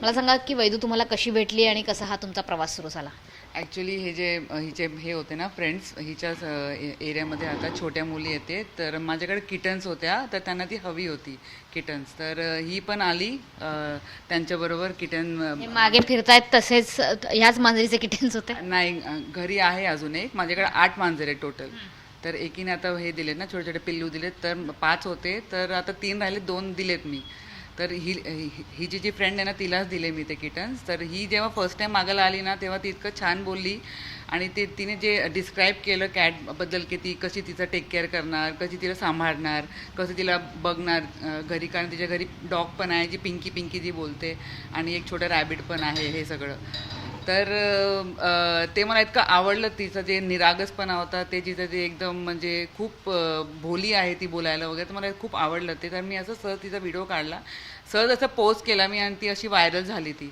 मला सांगा की वैदू तुम्हाला कशी भेटली आणि कसा हा तुमचा प्रवास सुरू झाला? ॲक्च्युली हे जे हिचे हे होते ना फ्रेंड्स, हिच्याच एरियामध्ये आता छोट्या मुली येते, तर माझ्याकडे किटन्स होत्या, तर त्यांना ती हवी होती किटन्स. तर ही पण आली त्यांच्याबरोबर किटन. हे मागे फिरतायत तसेच ह्याच मांजरीचे किटेन्स होते? नाही, घरी आहे अजून एक. माझ्याकडे 8 मांजर आहे टोटल. तर एकीने आता हे दिलेत ना, छोटे छोटे पिल्लू दिलेत, तर 5 होते, तर आता 3 राहिले, 2 दिलेत मी. तर ही जी फ्रेंड आहे ना, तिलाच दिले मी ते किटन्स. तर ही जेव्हा फर्स्ट टाइम मागायला आली ना, तेव्हा ती इतकं छान बोलली आणि ते तिने जे डिस्क्राईब केलं कॅटबद्दल, की ती कशी तिचं टेक केअर करणार, कशी तिला सांभाळणार, कसं तिला बघणार घरी, कारण तिच्या घरी डॉग पण आहे जी पिंकी पिंकी जी बोलते आणि एक छोटं रॅबिट पण आहे, हे सगळं. तर ते मला इतकं आवडलं, तिचं जे निरागसपणा होता, ते जिचं ते एकदम म्हणजे खूप भोली आहे ती बोलायला वगैरे, तर मला खूप आवडलं ते. तर मी असं सहज तिचा व्हिडिओ काढला, सहज असं पोस्ट केला मी आणि ती अशी व्हायरल झाली ती.